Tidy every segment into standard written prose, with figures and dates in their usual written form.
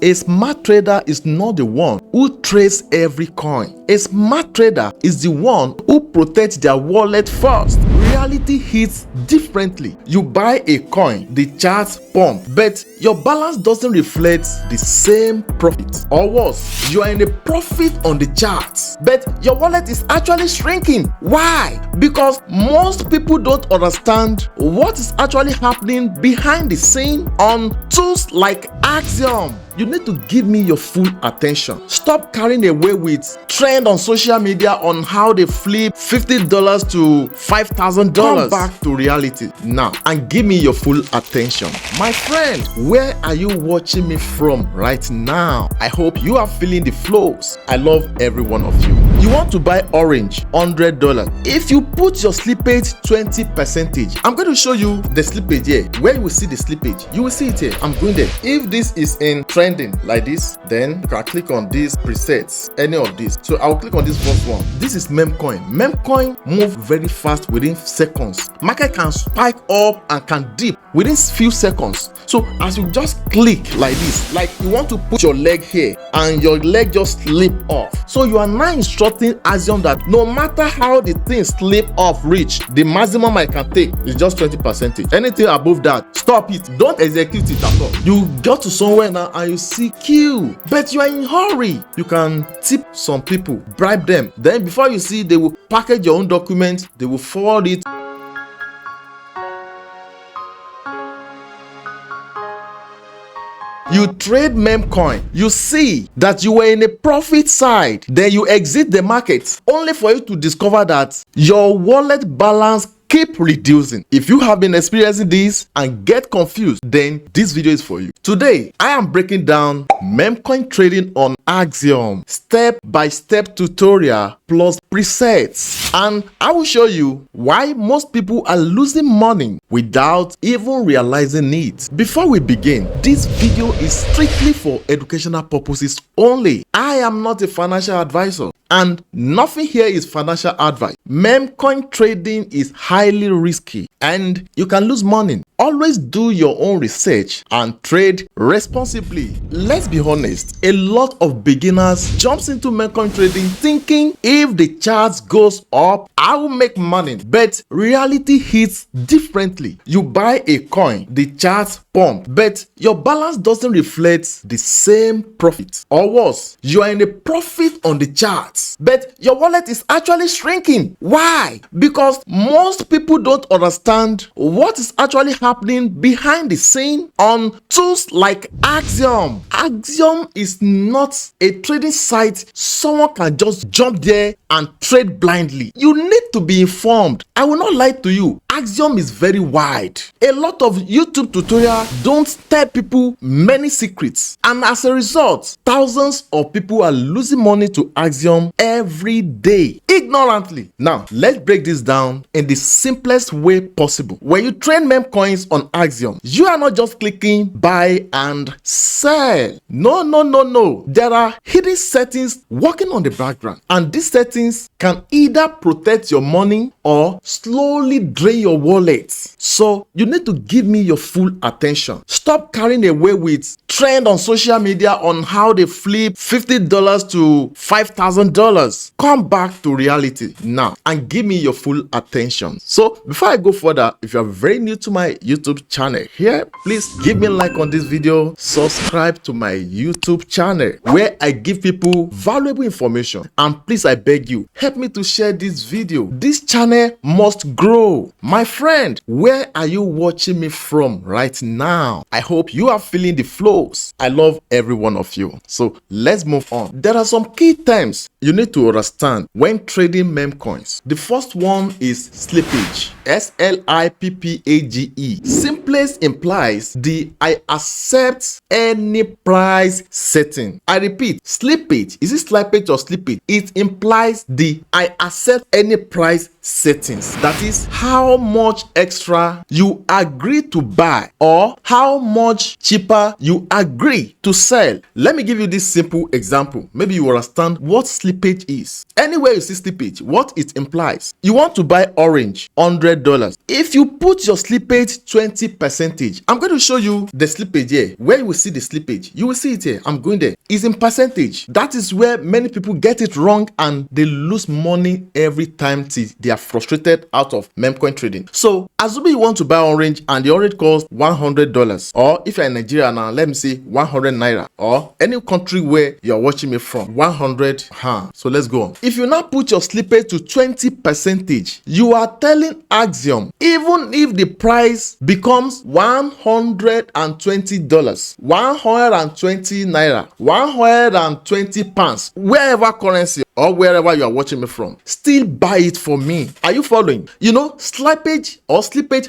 A smart trader is not the one who trades every coin. A smart trader is the one who protects their wallet first. Reality hits differently. You buy a coin, the charts pump, but your balance doesn't reflect the same profit. Or worse, you are in a profit on the charts, but your wallet is actually shrinking. Why? Because most people don't understand what is actually happening behind the scene on tools like Axiom. You need to give me your full attention. Stop carrying away with trend on social media on how they flip $50 to $5,000. Come back to reality now and give me your full attention. My friend, where are you watching me from right now? I hope you are feeling the flows. I love every one of you. You want to buy orange, $100. If you put your slippage 20%, I'm going to show you the slippage here. Where you will see the slippage, you will see it here. I'm going there. If this is in trending like this, then you can click on these presets, any of these. So I'll click on this first one. This is Memecoin. Memecoin move very fast within seconds. Market can spike up and can dip within few seconds. So as you just click like this, like you want to put your leg here and your leg just slip off. So you are now instructing Axiom that no matter how the thing slip off reach, the maximum I can take is just 20%. Anything above that, stop it. Don't execute it at all. You go to somewhere now and you see queue, but you are in hurry. You can tip some people, bribe them. Then before you see, they will package your own document, they will forward it. You trade Memecoin, you see that you were in a profit side, then you exit the market only for you to discover that your wallet balance keep reducing. If you have been experiencing this and get confused, then this video is for you. Today, I am breaking down Memecoin trading on Axiom, step-by-step tutorial plus presets, and I will show you why most people are losing money without even realizing it. Before we begin, this video is strictly for educational purposes only. I am not a financial advisor, and nothing here is financial advice. Memecoin trading is highly risky and you can lose money. Always do your own research and trade responsibly. Let's be honest, a lot of beginners jumps into Memecoin trading thinking if the charts goes up, I will make money. But reality hits differently. You buy a coin, the charts pump, but your balance doesn't reflect the same profit. Or worse, you are in a profit on the charts, but your wallet is actually shrinking. Why? Because most people don't understand what is actually happening behind the scene on tools like Axiom. Axiom is not a trading site someone can just jump there and trade blindly. You need to be informed. I will not lie to you. Axiom is very wide. A lot of YouTube tutorials don't tell people many secrets, and as a result, thousands of people are losing money to Axiom every day ignorantly. Now, let's break this down in the simplest way possible. When you trade Memecoins on Axiom, you are not just clicking buy and sell. No. There are hidden settings working on the background, and these settings can either protect your money or slowly drain your wallet. So you need to give me your full attention. Stop carrying away with trend on social media on how they flip $50 to $5,000. Come back to reality now and give me your full attention. So before I go further, if you are very new to my YouTube channel here, please give me a like on this video, subscribe to my YouTube channel where I give people valuable information, and please, I beg you, help me to share this video. This channel must grow. My friend, where are you watching me from right now? I hope you are feeling the flows. I love every one of you. So let's move on. There are some key terms you need to understand when trading Memecoins. The first one is slippage. S-L-I-P-P-A-G-E. Simplest implies the I accept any price setting. I repeat, slippage. Is it slippage or slippage? It implies the I accept any price settings. That is how much extra you agree to buy or how much cheaper you agree to sell. Let me give you this simple example. Maybe you understand what slippage is. Anywhere you see slippage, what it implies. You want to buy orange, $100. $100. If you put your slippage 20%, I'm going to show you the slippage here. Where you will see the slippage, you will see it here. I'm going there. It's in percentage. That is where many people get it wrong and they lose money every time till they are frustrated out of Memecoin trading. So assuming you want to buy orange and the orange costs $100, or if you're in Nigeria now, let me say 100 naira, or any country where you're watching me from, 100. So let's go on. If you now put your slippage to 20%, you are telling Axiom, even if the price becomes $120, 120 naira, 120 pounds, wherever currency or wherever you are watching me from, still buy it for me. Are you following? You know, slippage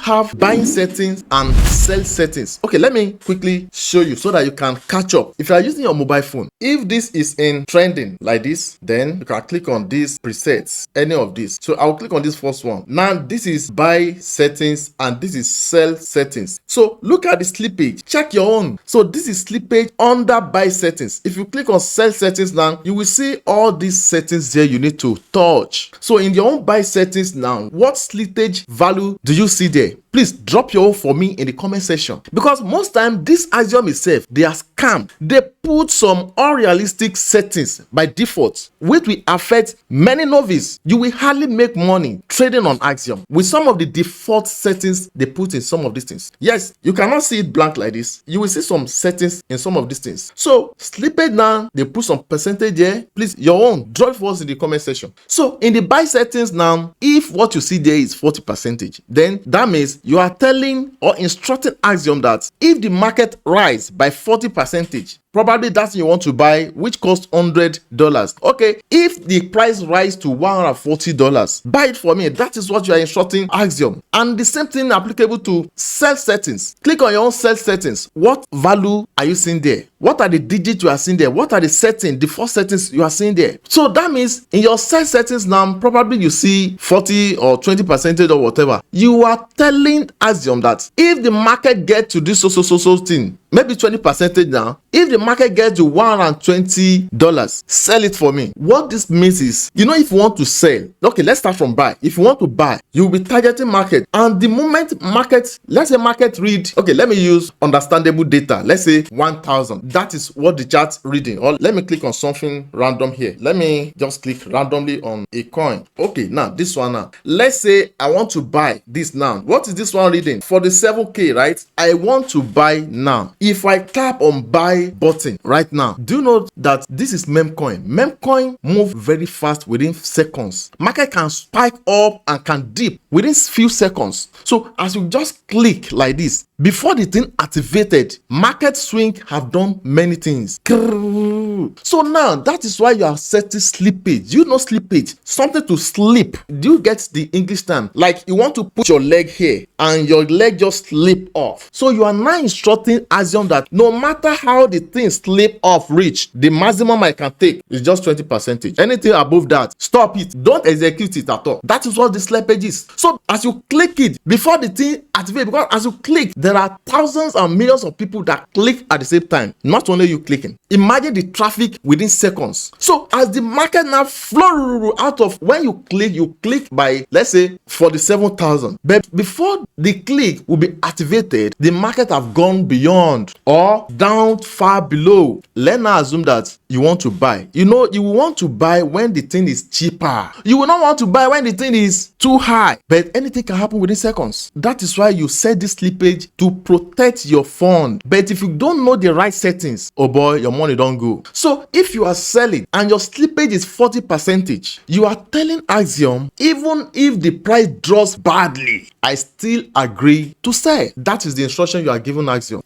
have buying settings and sell settings. Okay, let me quickly show you so that you can catch up. If you are using your mobile phone, if this is in trending like this, then you can click on these presets, any of these. So I'll click on this first one. Now this is buy settings and this is sell settings. So look at the slippage, check your own. So this is slippage under buy settings. If you click on sell settings now, you will see all these settings there you need to touch. So in your own buy settings now, what slippage value do you see there? Please drop your own for me in the comment section, because most time this Axiom itself, they are scam. They put some unrealistic settings by default, which will affect many novices. You will hardly make money trading on Axiom with some of the default settings they put in some of these things. Yes, you cannot see it blank like this. You will see some settings in some of these things. So slippage now, they put some percentage there. Please, your own, drop it for us in the comment section. So in the buy settings now, if what you see there is 40%, then that means you are telling or instructing Axiom that if the market rise by 40%, probably that's you want to buy, which costs $100. Okay, if the price rise to $140, buy it for me. That is what you are instructing Axiom. And the same thing applicable to sell settings. Click on your own sell settings. What value are you seeing there? What are the digits you are seeing there? What are the settings, the first settings you are seeing there? So that means in your sell settings now, probably you see 40 or 20% or whatever. You are telling Axiom that if the market gets to this so thing, maybe 20% now, if the market gets to $120, sell it for me. What this means is, you know, if you want to sell, okay, let's start from buy. If you want to buy, you'll be targeting market, and the moment market, let's say market read, okay, let me use understandable data, let's say 1000. That is what the chart's reading. Or let me click on something random here. Let me just click randomly on a coin. Okay, now this one now, let's say I want to buy this now. What is this one reading? 47k, right? I want to buy now. If I tap on buy button right now, do you know that this is Memecoin? Memecoin move very fast within seconds. Market can spike up and can dip within few seconds. So as you just click like this, before the thing activated, market swing have done many things. So now that is why you are setting slippage. You know slippage, something to slip. Do you get the English term? Like you want to put your leg here and your leg just slip off. So you are now instructing Axiom that no matter how the thing slip off reach, the maximum I can take is just 20%. Anything above that, stop it. Don't execute it at all. That is what the slippage is. So as you click it, before the thing activates, because as you click, there are thousands and millions of people that click at the same time. Not only you clicking. Imagine the traffic within seconds. So as the market now flow out of, when you click by, let's say, 47,000. But before the click will be activated, the market have gone beyond or down far below. Let's now assume that you want to buy. You know, you want to buy when the thing is cheaper. You will not want to buy when the thing is too high. But anything can happen within seconds. That is why you set this slippage to protect your fund. But if you don't know the right settings, oh boy, your money don't go. So if you are selling and your slippage is 40%, you are telling Axiom, even if the price drops badly, I still agree to sell. That is the instruction you are giving Axiom.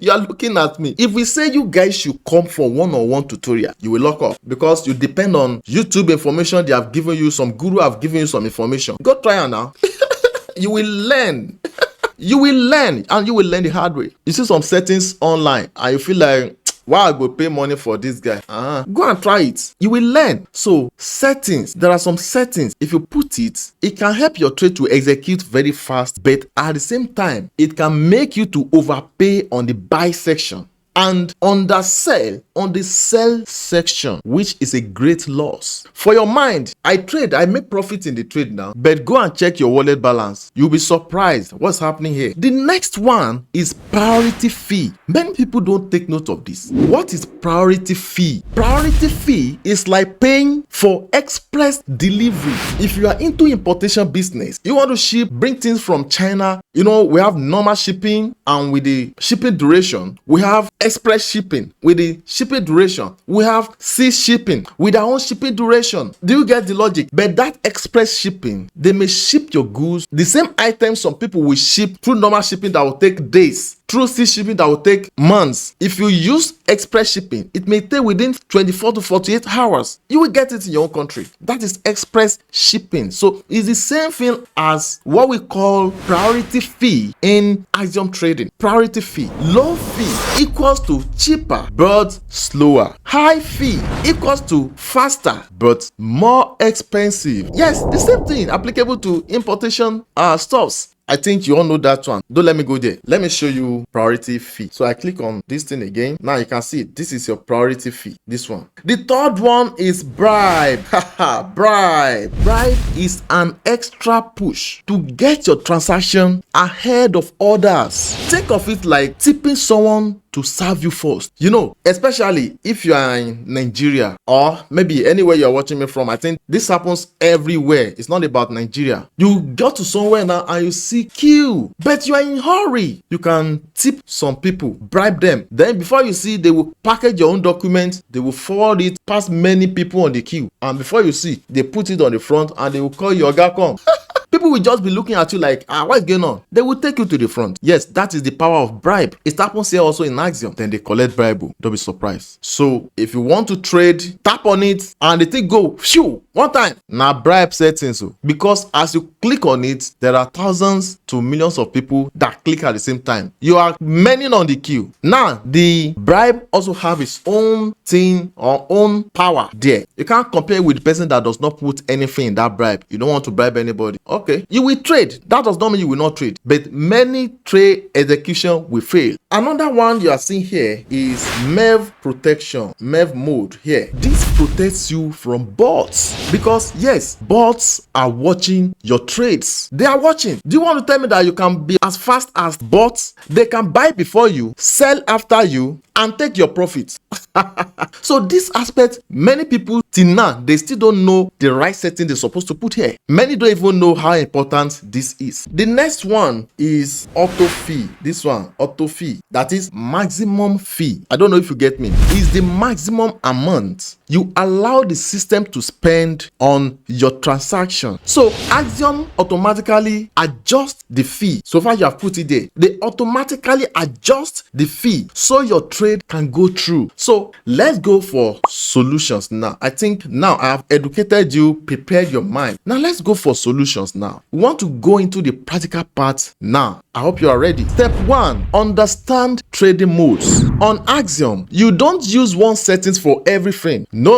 You are looking at me. If we say you guys should come for one-on-one tutorial, you will lock up because you depend on YouTube information. They have given you, some guru have given you some information. Go try it now. You will learn. You will learn, and you will learn the hard way. You see some settings online and you feel like, why I go pay money for this guy? Go and try it. You will learn. So settings, there are some settings. If you put it, it can help your trade to execute very fast, but at the same time, it can make you to overpay on the buy section. and undersell on the sell section, which is a great loss. For your mind, I make profit in the trade now, but go and check your wallet balance. You'll be surprised what's happening here. The next one is priority fee. Many people don't take note of this. What is priority fee? Priority fee is like paying for express delivery. If you are into importation business, you want to bring things from China, we have normal shipping, and with the shipping duration, we have express shipping with the shipping duration, we have sea shipping with our own shipping duration. Do you get the logic? But that express shipping, they may ship your goods, the same items some people will ship through normal shipping that will take days, through sea shipping that will take months. If you use express shipping, it may take within 24 to 48 hours. You will get it in your own country. That is express shipping. So it's the same thing as what we call priority fee in Axiom trading. Priority fee. Low fee equals to cheaper but slower. High fee equals to faster but more expensive. Yes, the same thing applicable to importation stuffs. I think you all know that one. Don't let me go there. Let me show you priority fee. So I click on this thing again. Now you can see it. This is your priority fee. This one. The third one is bribe. Bribe. Bribe is an extra push to get your transaction ahead of others. Think of it like tipping someone to serve you first. Especially if you are in Nigeria or maybe anywhere you're watching me from. I think this happens everywhere. It's not about Nigeria. You go to somewhere now and you see queue, but you are in hurry. You can tip some people, bribe them. Then before you see, they will package your own document, they will forward it past many people on the queue. And before you see, they put it on the front and they will call you Oga come. People will just be looking at you like, what's going on? They will take you to the front. Yes, that is the power of bribe. It happens here also in Axiom. Then they collect bribe. Don't be surprised. So if you want to trade, tap on it and the thing go, phew, one time. Now bribe settings. Because as you click on it, there are thousands to millions of people that click at the same time. You are many on the queue. Now, the bribe also have its own thing or own power there. You can't compare with the person that does not put anything in that bribe. You don't want to bribe anybody. Okay, you will trade. That does not mean you will not trade, but many trade execution will fail. Another one you are seeing here is MEV protection, MEV mode here. This protects you from bots because yes, bots are watching your trades. They are watching. Do you want to tell me that you can be as fast as bots? They can buy before you, sell after you, and take your profits. So this aspect, many people till now, they still don't know the right setting they're supposed to put here. Many don't even know how important this is. The next one is auto fee. This one, auto fee. That is maximum fee. I don't know if you get me. It's the maximum amount you allow the system to spend on your transaction. So Axiom automatically adjusts the fee. So far you have put it there. They automatically adjust the fee so your trade can go through. So let's go for solutions now. I think now I have educated you, prepared your mind. Now let's go for solutions now. We want to go into the practical part now. I hope you are ready. Step 1, understand trading modes. On Axiom, you don't use one settings for everything. No.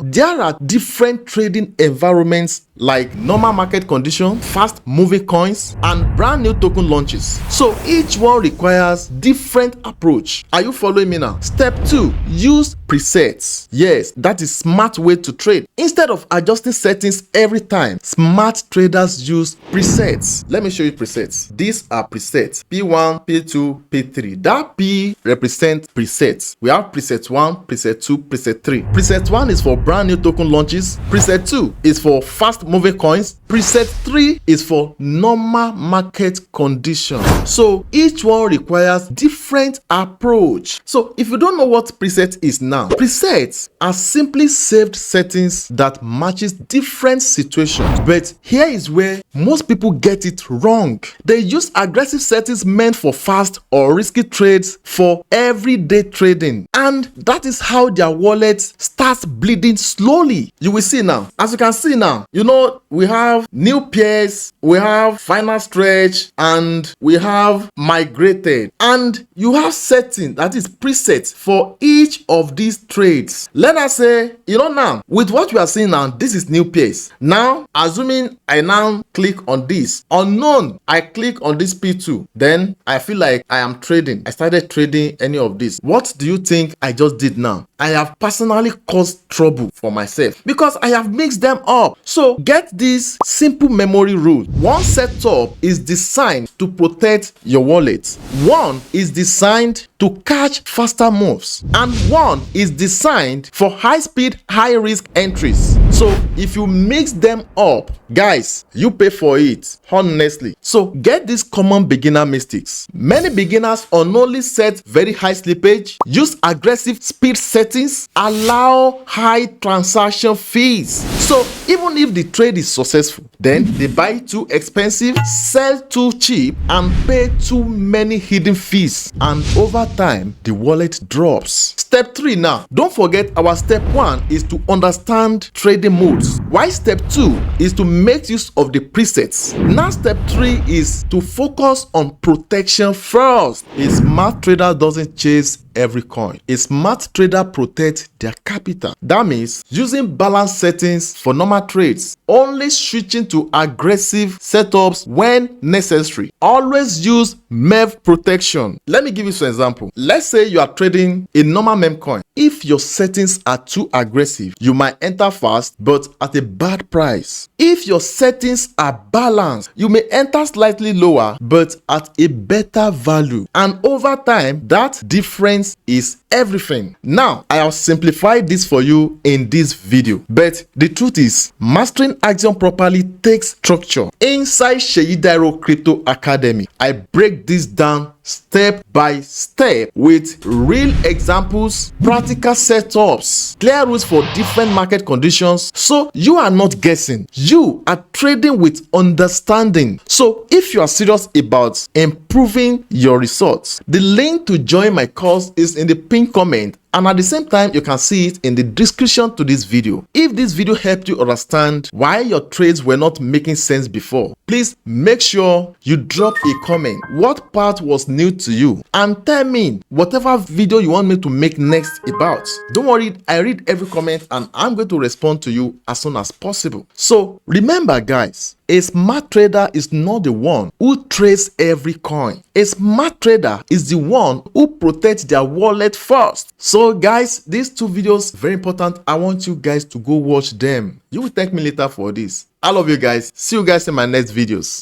There are different trading environments like normal market condition, fast moving coins, and brand new token launches. So each one requires different approach. Are you following me now? Step 2, use presets. Yes, that is smart way to trade. Instead of adjusting settings every time, smart traders use presets. Let me show you presets. These are presets. P1, P2, P3. That P represents presets. We have preset 1, preset 2, preset 3. Preset 1 is for brand new token launches. Preset 2 is for fast moving coins. Preset 3 is for normal market condition. So each one requires different approach. So if you don't know what preset is now, presets are simply saved settings that matches different situations. But here is where most people get it wrong. They use aggressive settings meant for fast or risky trades for everyday trading. And and that is how their wallet starts bleeding slowly. You will see now. As you can see now, you know, we have new pairs, we have final stretch, and we have migrated, and you have setting that is preset for each of these trades. Let us say, you know, now with what we are seeing now, this is new pairs. Now assuming I now click on this unknown, I click on this P2, then I feel like I am trading. I started trading any of this. What do you think I just did now? I have personally caused trouble for myself because I have mixed them up. So get this simple memory rule. One setup is designed to protect your wallet. One is designed to catch faster moves, and one is designed for high speed, high risk entries. So if you mix them up, guys, you pay for it, honestly. So get these common beginner mistakes. Many beginners unknowingly set very high slippage, use aggressive speed settings, allow high transaction fees. So even if the trade is successful, then they buy too expensive, sell too cheap, and pay too many hidden fees, and over time the wallet drops. Step 3 now. Don't forget our step 1 is to understand trading modes, while step 2 is to make use of the presets. Now step 3 is to focus on protection first. A smart trader doesn't chase every coin. A smart trader protects their capital. That means using balance settings for normal trades, only switching to aggressive setups when necessary. Always use MEV protection. Let me give you some example. Let's say you are trading a normal Memecoin. If your settings are too aggressive, you might enter fast but at a bad price. If your settings are balanced, you may enter slightly lower but at a better value. And over time, that difference is everything. Now, I have simplified this for you in this video, but the truth is, mastering Axiom properly takes structure. Inside Seyi Dairo Crypto Academy, I break this down step by step with real examples, practical setups, clear rules for different market conditions, so you are not guessing, you are trading with understanding. So if you are serious about improving your results, the link to join my course is in the pinned comment, and at the same time you can see it in the description to this video. If this video helped you understand why your trades were not making sense before, please make sure you drop a comment. What part was new to you? And tell me whatever video you want me to make next about. Don't worry, I read every comment and I'm going to respond to you as soon as possible. So remember guys, a smart trader is not the one who trades every coin. A smart trader is the one who protects their wallet first. So guys, these 2 videos, very important. I want you guys to go watch them. You will thank me later for this. I love you guys. See you guys in my next videos.